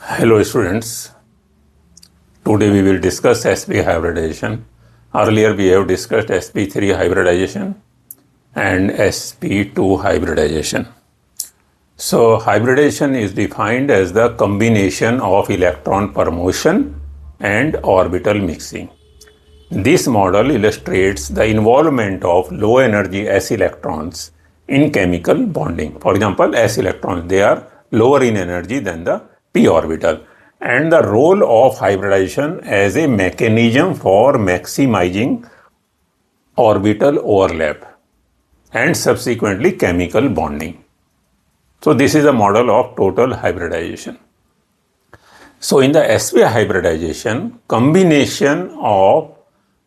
Hello students, today we will discuss sp hybridization. Earlier we have discussed sp3 hybridization and sp2 hybridization. So hybridization is defined as the combination of electron permutation and orbital mixing. This model illustrates the involvement of low energy s electrons in chemical bonding. For example, s electrons, they are lower in energy than the p orbital, and the role of hybridization as a mechanism for maximizing orbital overlap and subsequently chemical bonding. So this is a model of total hybridization. So in the sp hybridization, combination of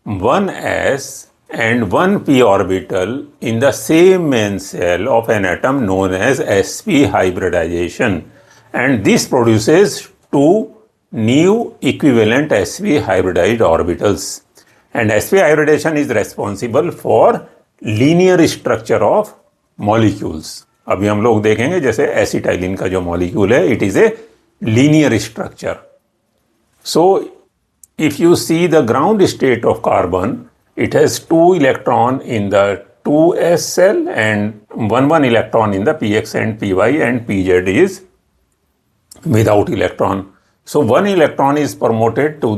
one s and one p orbital in the same main shell of an atom known as sp hybridization, and this produces two new equivalent sp hybridized orbitals, and sp hybridization is responsible for linear structure of molecules. अभी हम लोग देखेंगे जैसे acetylene का जो molecule है, it is a linear structure. So if you see the ground state of carbon, it has 2 electron in the 2s cell and 1 electron in the px and py, and pz is without electron. So 1 electron is promoted to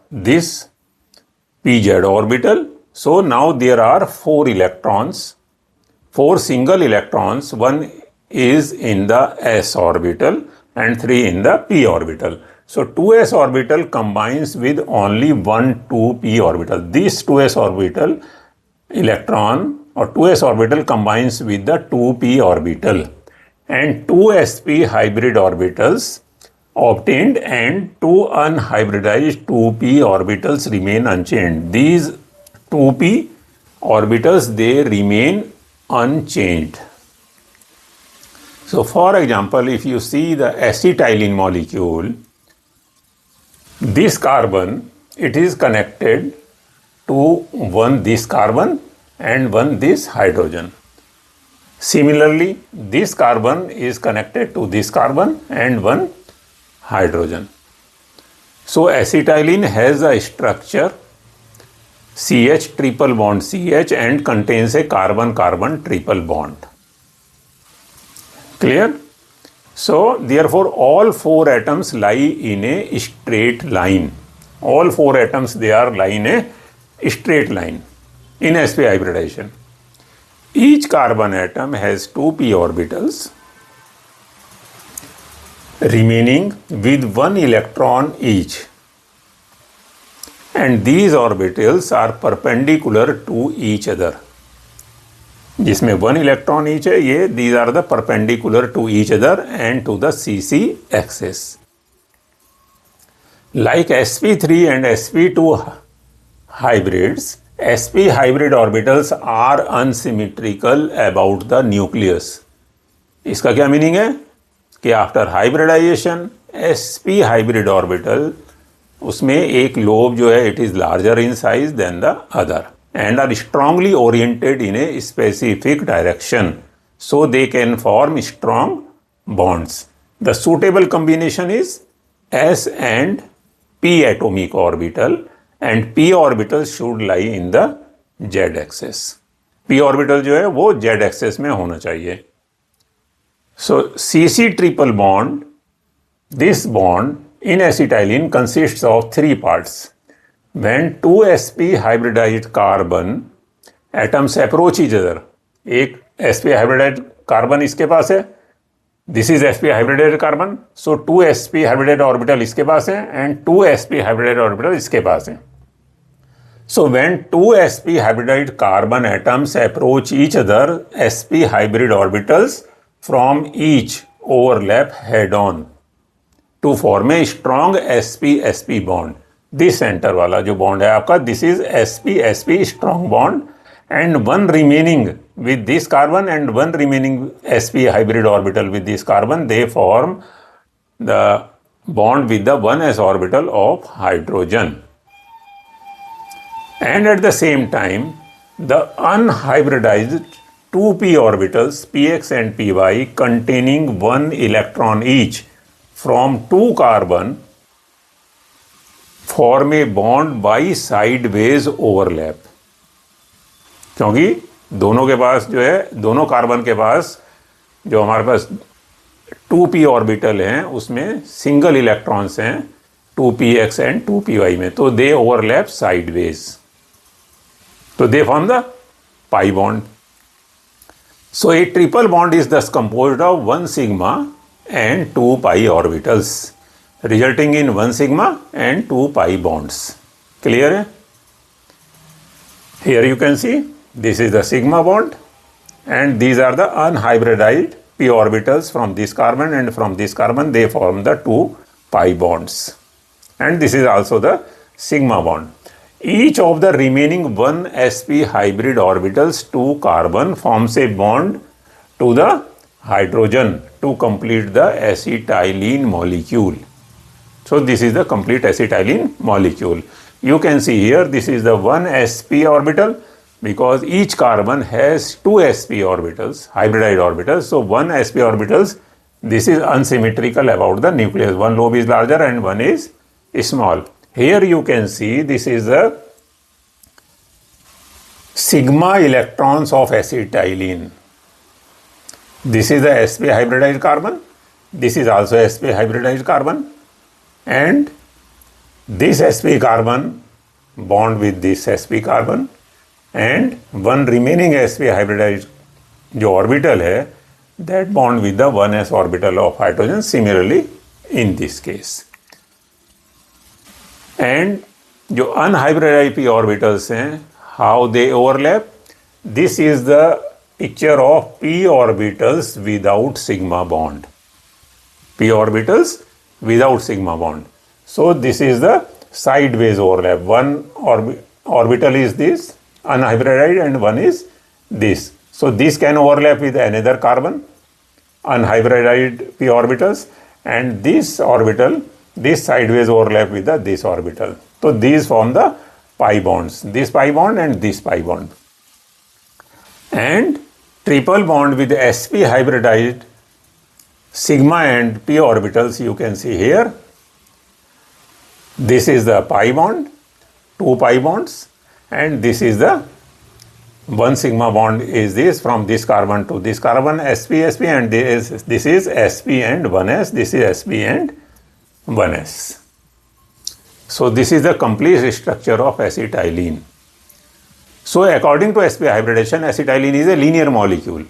this pz orbital. So now there are 4 electrons, 4 single electrons. 1 is in the s orbital and 3 in the p orbital. So 2s orbital combines with only 1 2p orbital. This 2s orbital electron or 2s orbital combines with the 2p orbital, and 2 sp hybrid orbitals obtained and 2 unhybridized 2p orbitals remain unchanged. These 2p orbitals, they remain unchanged. So for example, if you see the acetylene molecule, this carbon, it is connected to one this carbon and one this hydrogen. Similarly, this carbon is connected to this carbon and one hydrogen. So acetylene has a structure CH triple bond CH and contains a carbon-carbon triple bond. Clear? So therefore all 4 atoms lie in a straight line. All 4 atoms, they are lie in a straight line in sp hybridization. Each carbon atom has 2p orbitals remaining with 1 electron each, and these orbitals are perpendicular to each other. जिसमें 1 electron each है, ये these are the perpendicular to each other and to the CC axis. Like sp3 and sp2 hybrids, sp hybrid orbitals are unsymmetrical about the nucleus. इसका क्या meaning है कि after hybridization sp hybrid orbital, उसमें एक lobe जो है, it is larger in size than the other and are strongly oriented in a specific direction, so they can form strong bonds. The suitable combination is s and p atomic orbital, and p orbital should lie in the z axis. p orbital जो है वो z axis में होना चाहिए. So CC triple bond, this bond in acetylene consists of 3 parts. When 2 sp hybridized carbon atoms approach each other, एक sp hybridized carbon इसके पास है, this is sp hybridized carbon, so 2 sp hybridized orbital इसके पास है and 2 sp hybridized orbital इसके पास है. So when 2 sp hybridized carbon atoms approach each other, sp hybrid orbitals from each overlap head on to form a strong sp-sp bond. This centre वाला जो bond है आपका, this is sp-sp strong bond, and 1 remaining with this carbon and 1 remaining sp hybrid orbital with this carbon, they form the bond with the 1s orbital of hydrogen. And at the same time the unhybridised 2p orbitals px and py containing 1 electron each from two carbon form a bond by sideways overlap. क्योंकि दोनों के पास जो है, दोनों carbon के पास जो हमारे पास 2p orbital हैं उसमें सिंगल इलेक्ट्रॉन्स हैं 2px एंड 2py में, तो दे ओवरलैप साइडवेज, तो दे form the pi bond. So a triple bond is thus composed of 1 sigma and 2 pi orbitals, resulting in 1 sigma and 2 pi bonds. Clear है? Here you can see this is the sigma bond and these are the unhybridized p orbitals from this carbon, and from this carbon they form the 2 pi bonds, and this is also the sigma bond. Each of the remaining 1 sp hybrid orbitals to carbon forms a bond to the hydrogen to complete the acetylene molecule. So this is the complete acetylene molecule. You can see here this is the 1 sp orbital, because each carbon has 2 sp orbitals, hybridized orbitals. So 1 sp orbitals, this is unsymmetrical about the nucleus. One lobe is larger and one is small. Here you can see this is the sigma electrons of acetylene. This is the sp hybridized carbon. This is also sp hybridized carbon, and this sp carbon bond with this sp carbon, and one remaining sp hybridized जो orbital है that bond with the 1s orbital of hydrogen, similarly in this case. And जो unhybridized p orbitals हैं, how they overlap? This is the picture of p orbitals without sigma bond. P orbitals without sigma bond. So this is the sideways overlap. One orbital is this unhybridized and one is this. So this can overlap with another carbon, unhybridized p orbitals, and this orbital, this sideways overlap with this orbital. So these form the pi bonds, this pi bond and this pi bond. And triple bond with sp hybridized sigma and p orbitals, you can see here. This is the pi bond, 2 pi bonds, and this is the 1 sigma bond is this from this carbon to this carbon, sp sp, and this is sp and 1s, this is sp and 1s. So this is the complete structure of acetylene. So according to sp hybridization, acetylene is a linear molecule.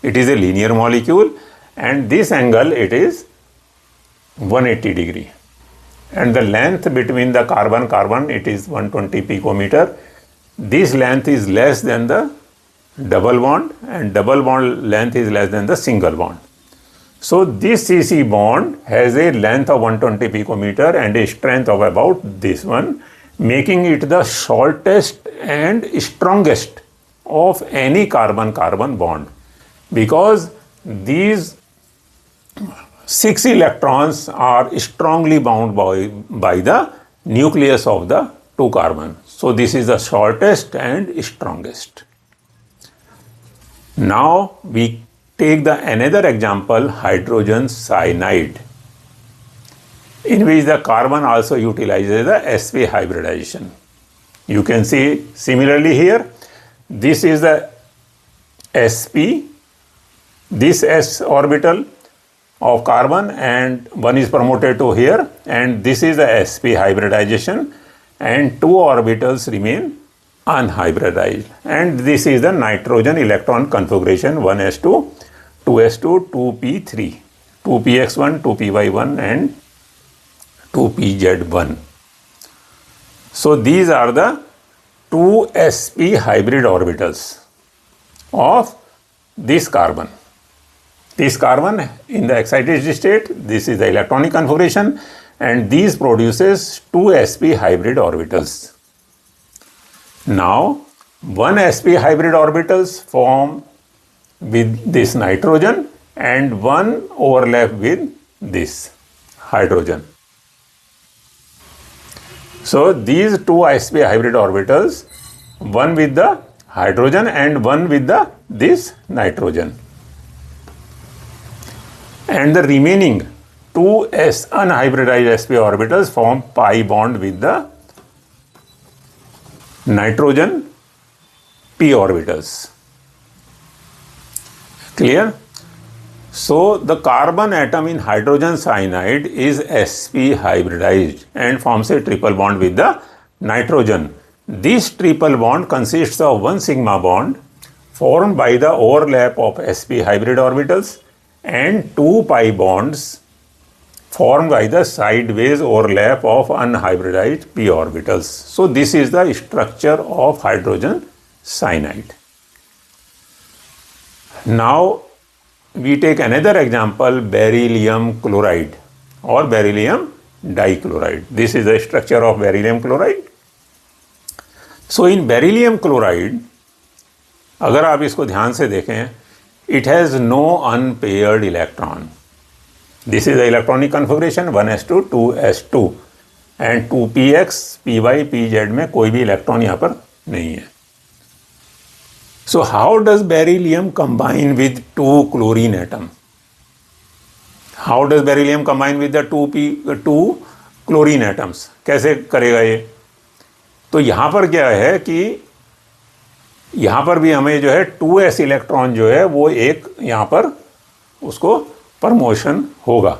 It is a linear molecule, and this angle it is 180 degree, and the length between the carbon it is 120 picometer. This length is less than the double bond, and double bond length is less than the single bond. So this CC bond has a length of 120 picometer and a strength of about this one, making it the shortest and strongest of any carbon-carbon bond, because these 6 electrons are strongly bound by the nucleus of the 2 carbon. So this is the shortest and strongest. Now we take the another example, hydrogen cyanide, in which the carbon also utilizes the sp hybridization. You can see similarly here, this is the sp, this s orbital of carbon, and one is promoted to here, and this is the sp hybridization, and 2 orbitals remain unhybridized, and this is the nitrogen electron configuration 1s2, 2s2, 2p3, 2px1, 2py1 and 2pz1. So these are the 2 sp hybrid orbitals of this carbon. This carbon in the excited state, this is the electronic configuration, and these produces 2 sp hybrid orbitals. Now 1 sp hybrid orbitals form with this nitrogen and one overlap with this hydrogen. So these 2 sp hybrid orbitals, one with the hydrogen and one with this nitrogen, and the remaining 2s unhybridized sp orbitals form pi bond with the nitrogen p orbitals. Clear? So the carbon atom in hydrogen cyanide is sp hybridized and forms a triple bond with the nitrogen. This triple bond consists of one sigma bond formed by the overlap of sp hybrid orbitals and two pi bonds formed by the sideways overlap of unhybridized p orbitals. So this is the structure of hydrogen cyanide. Now we take another example, beryllium chloride or beryllium dichloride. This is the structure of beryllium chloride. So in beryllium chloride, अगर आप इसको ध्यान से देखें, it has no unpaired electron. This is the electronic configuration 1s2 2s2 and 2px py pz में कोई भी electron यहाँ पर नहीं है. So how does beryllium combine with two chlorine atom? How does beryllium combine with the two chlorine atoms? कैसे करेगा ये? तो यहाँ पर क्या है कि यहाँ पर भी हमें जो है 2s इलेक्ट्रॉन जो है वो एक यहाँ पर उसको प्रमोशन होगा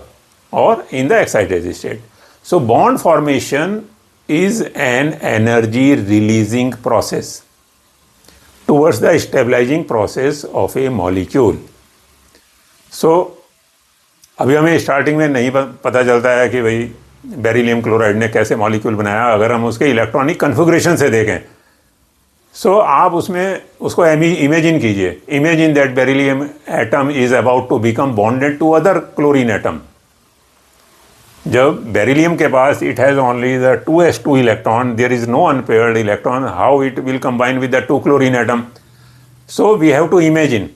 और in the excited state. So bond formation is an energy releasing process towards the stabilizing process of a molecule. So अभी हमें स्टार्टिंग में नहीं पता चलता है कि भाई बेरिलियम क्लोराइड ने कैसे मॉलिक्यूल बनाया. अगर हम उसके इलेक्ट्रॉनिक कन्फिग्रेशन से देखें, सो आप उसमें उसको इमेजिन कीजिए. Imagine that beryllium atom is about to become bonded to other chlorine atom. जब बेरिलियम के पास it has only the 2s2 electron, there is no unpaired electron, how it will combine with the 2 chlorine atom. So we have to imagine.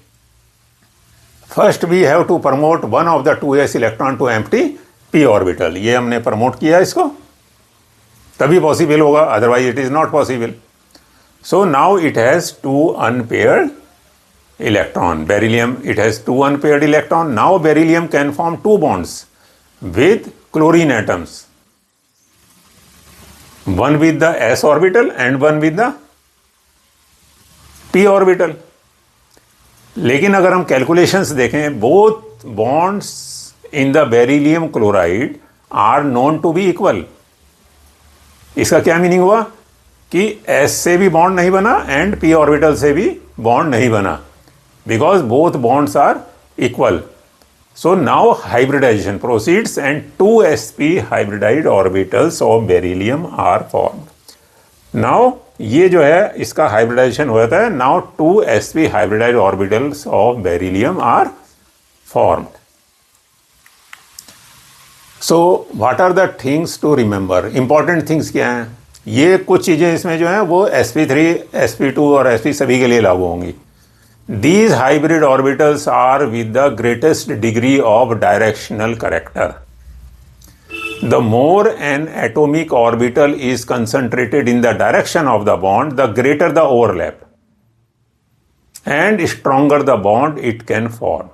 First we have to promote one of the 2s electron to empty p orbital. ये हमने promote किया इसको, तभी possible होगा, otherwise it is not possible. So now it has 2 unpaired electron. Beryllium it has 2 unpaired electron. Now beryllium can form 2 bonds with chlorine atoms, one with the s orbital and one with the p orbital. लेकिन अगर हम calculations देखें, both bonds in the beryllium chloride are known to be equal. इसका क्या meaning हुआ कि s से भी बॉन्ड नहीं बना एंड p ऑर्बिटल से भी बॉन्ड नहीं बना, because both bonds are equal. So now hybridization proceeds and 2 sp hybridized orbitals of beryllium are formed. Now ये जो है इसका hybridization हो जाता है. Now 2 sp hybridized orbitals of beryllium are formed. So what are the things to remember? Important things क्या हैं? ये कुछ चीज़ें इसमें जो हैं वो sp3, sp2 और sp सभी के लिए लागू होंगी. These hybrid orbitals are with the greatest degree of directional character. The more an atomic orbital is concentrated in the direction of the bond, the greater the overlap and stronger the bond it can form.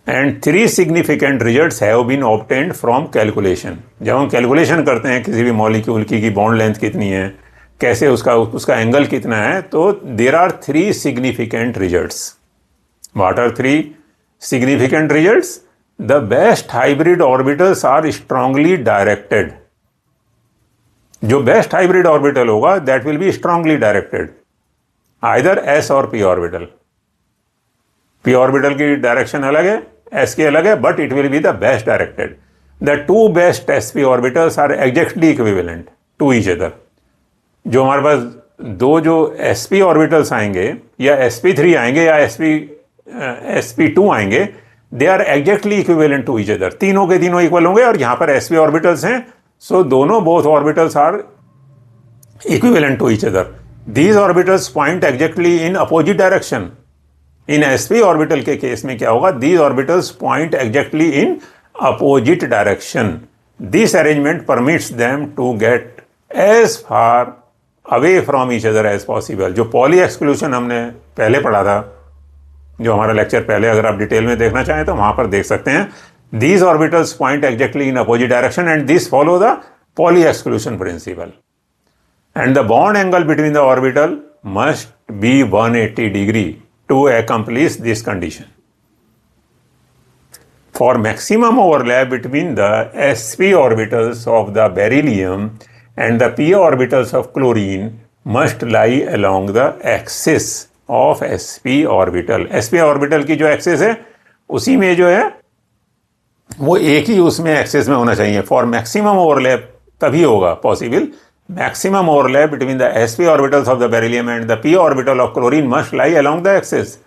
And 3 significant results have been obtained from calculation. जब हम calculation करते हैं किसी भी molecule की bond length कितनी है, कैसे उसका एंगल कितना है, तो there are 3 significant results. What are 3 significant results? The best hybrid orbitals are strongly directed. जो बेस्ट हाइब्रिड ऑर्बिटल होगा that will be strongly directed, either S और पी ऑर्बिटल. पी ऑर्बिटल की डायरेक्शन अलग है, S की अलग है, but it will be the best directed. The 2 best S P orbitals are exactly equivalent to each other. जो हमारे पास 2 जो sp ऑर्बिटल्स आएंगे या sp3 आएंगे या sp2 आएंगे, they are exactly equivalent to each other. तीनों के तीनों इक्वल होंगे और यहाँ पर sp ऑर्बिटल्स हैं, सो दोनों both orbitals are equivalent to each other. These orbitals point exactly in opposite direction. इन sp ऑर्बिटल के केस में क्या होगा? These orbitals point exactly in opposite direction. This arrangement permits them to get as far away from each other as possible. जो Pauli exclusion हमने पहले पढ़ा था जो हमारा लेक्चर पहले अगर आप डिटेल में देखना चाहें तो वहां पर देख सकते हैं. These orbitals point exactly in opposite direction and these follow the Pauli exclusion principle. And the bond angle between the orbital must be 180 degree to accomplish this condition. For maximum overlap between the sp orbitals of the beryllium and the p orbitals of chlorine must lie along the axis of sp orbital. sp orbital की जो axis है उसी में जो है वो एक ही उसमें एक्सिस में होना चाहिए. फॉर मैक्सिमम ओवरलैप तभी होगा possible. Maximum overlap between the sp orbitals of the beryllium and the p orbital of chlorine must lie along the axis.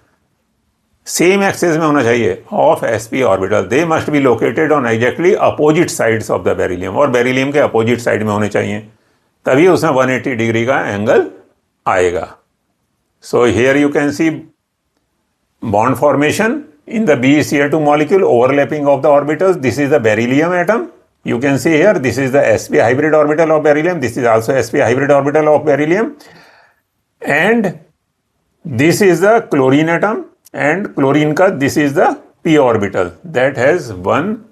Same axis में होना चाहिए of sp orbital. They must be located on exactly opposite sides of the beryllium, और beryllium के opposite side में होने चाहिए, तभी उसमें 180 डिग्री का एंगल आएगा. So here you can see bond formation in the BeCl2 molecule, overlapping of the orbitals. This is the beryllium atom. You can see here, this is the sp hybrid orbital of beryllium. This is also sp hybrid orbital of beryllium. And this is the chlorine atom. And chlorine ka, this is the p orbital that has one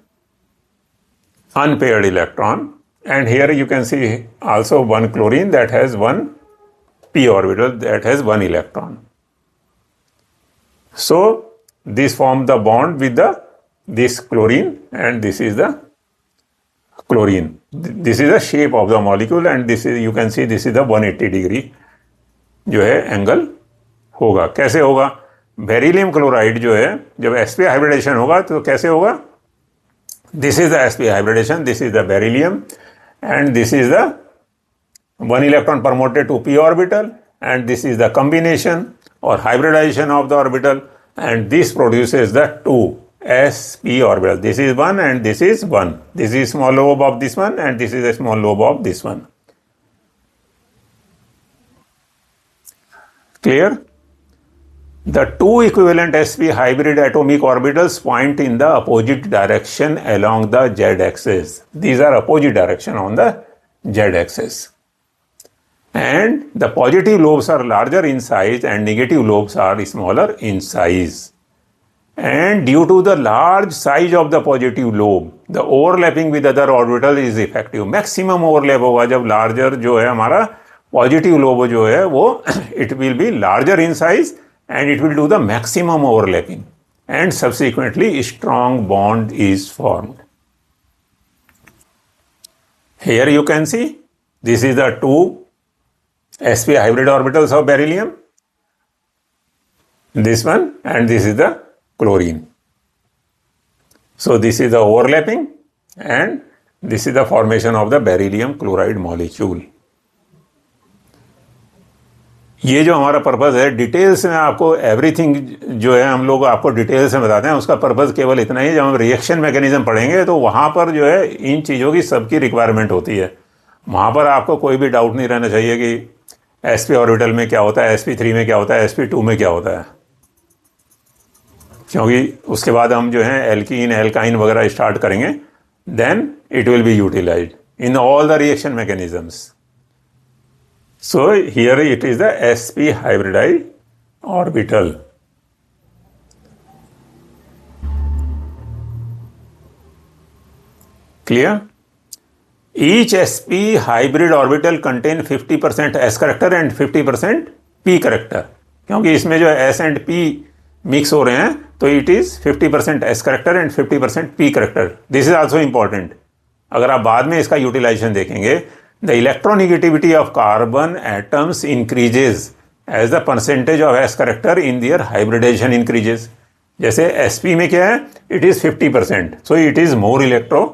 unpaired electron. And here you can see also one chlorine that has one p orbital that has one electron. So this form the bond with this chlorine, and this is the chlorine. This is the shape of the molecule, and this is, you can see, this is the 180 degree जो है angle होगा. कैसे होगा? Beryllium chloride जो है जब sp hybridisation होगा तो कैसे होगा? This is the sp hybridization, this is the beryllium, and this is the one electron promoted to p orbital, and this is the combination or hybridization of the orbital, and this produces the two sp orbital. This is one and this is one. This is small lobe of this one and this is a small lobe of this one. Clear? The two equivalent sp hybrid atomic orbitals point in the opposite direction along the z-axis. These are opposite direction on the z-axis. And the positive lobes are larger in size and negative lobes are smaller in size. And due to the large size of the positive lobe, the overlapping with other orbital is effective. Maximum overlap होगा जब larger जो है हमारा positive lobe जो है वो it will be larger in size and it will do the maximum overlapping, and subsequently strong bond is formed. Here you can see this is the two sp hybrid orbitals of beryllium, this one, and this is the chlorine. So this is the overlapping and this is the formation of the beryllium chloride molecule. ये जो हमारा purpose है, details में आपको everything जो है हम लोग आपको डिटेल्स में बताते हैं, उसका पर्पज़ केवल इतना ही. जब हम रिएक्शन मैकेनिज्म पढ़ेंगे तो वहाँ पर जो है इन चीज़ों की सबकी रिक्वायरमेंट होती है. वहाँ पर आपको कोई भी डाउट नहीं रहना चाहिए कि sp ऑर्बिटल में क्या होता है, sp3 में क्या होता है, sp2 में क्या होता है, क्योंकि उसके बाद हम जो है एल्कीन एल्काइन वगैरह स्टार्ट करेंगे, then it will be utilized in all the reaction mechanisms. So here it is the sp hybridized orbital. Clear? Each sp hybrid orbital contain 50% s character and 50% p character. क्योंकि इसमें जो s and p mix हो रहे हैं तो it is 50% s character and 50% p character. This is also important. अगर आप बाद में इसका यूटिलाइजेशन देखेंगे, the electronegativity of carbon atoms increases as the percentage of s character in their hybridization increases. जैसे sp में क्या है? It is 50%. So it is more electro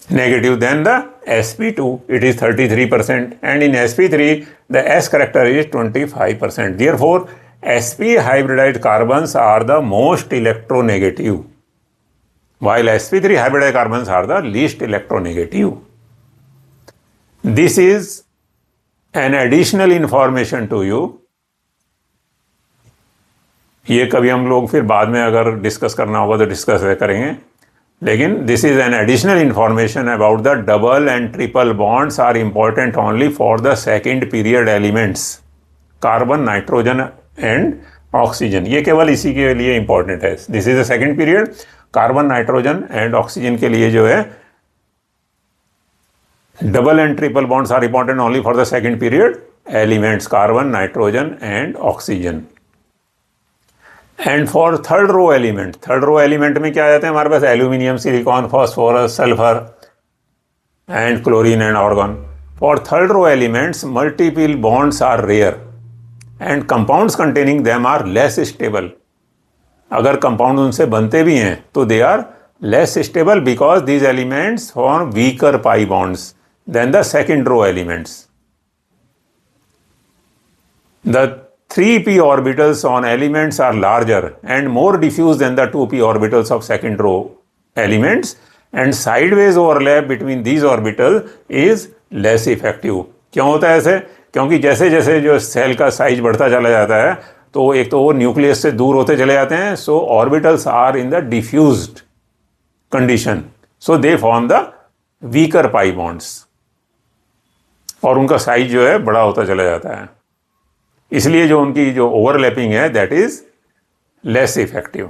negative than the sp2. It is 33%, and in sp3 the s character is 25%. Therefore sp hybridized carbons are the most electronegative, while sp3 hybridized carbons are the least electronegative. This is an additional information to you. ये कभी हम लोग फिर बाद में अगर discuss करना होगा तो डिस्कस करेंगे, लेकिन this is an additional information about the double and triple bonds are important only for the second period elements carbon, nitrogen and oxygen, ये केवल इसी के लिए इंपॉर्टेंट है। This is the second period. Carbon, nitrogen and oxygen के लिए जो है double and triple bonds are important only for the second period elements carbon, nitrogen and oxygen. And for third row element, third row element में क्या आ जाते हैं हमारे पास? Aluminium, silicon, phosphorus, sulphur and chlorine and argon. For third row elements multiple bonds are rare and compounds containing them are less stable. अगर compound उनसे बनते भी हैं तो they are less stable because these elements form weaker pi bonds than the second row elements. The 3p orbitals on elements are larger and more diffuse than the 2p orbitals of second row elements, and sideways overlap between these orbitals is less effective. क्यों होता है ऐसे? क्योंकि जैसे जैसे जो cell का size बढ़ता चला जाता है तो एक तो वो न्यूक्लियस से दूर होते चले जाते हैं, so orbitals are in the diffused condition, so they form the weaker pi bonds और उनका साइज जो है बड़ा होता चला जाता है। इसलिए जो उनकी जो ओवरलैपिंग है that is less effective.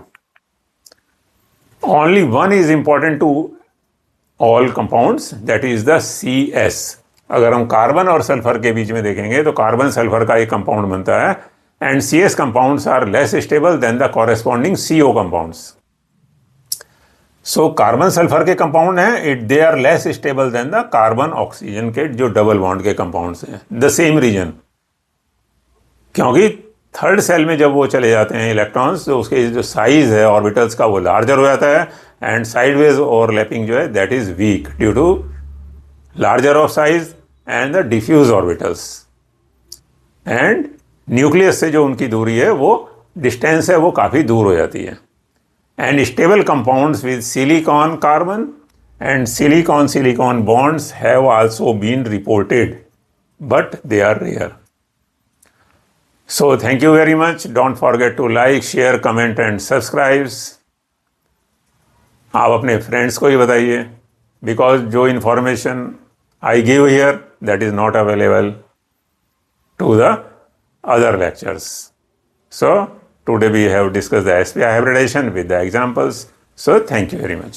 Only one is important to all compounds, that is the CS। अगर हम कार्बन और सल्फर के बीच में देखेंगे तो कार्बन सल्फर का एक कंपाउंड बनता है and CS compounds are less stable than the corresponding CO compounds. So carbon sulphur के कंपाउंड हैं, they are less stable than the carbon oxygen के जो डबल बॉन्ड के कंपाउंड्स हैं। द सेम रीजन, क्योंकि थर्ड सेल में जब वो चले जाते हैं इलेक्ट्रॉन्स तो उसके जो साइज है ऑर्बिटल्स का वो लार्जर हो जाता है एंड साइडवेज ओवरलैपिंग जो है that is weak due to larger of size and the diffuse orbitals. And nucleus से जो उनकी दूरी है वो डिस्टेंस है वो काफ़ी दूर हो जाती है। And stable compounds with silicon carbon and silicon silicon bonds have also been reported but they are rare. So thank you very much. Don't forget to like, share, comment and subscribe. आप अपने friends को ही बताइए because जो information I give here that is not available to the other lectures. So today we have discussed the sp hybridization with the examples. So thank you very much.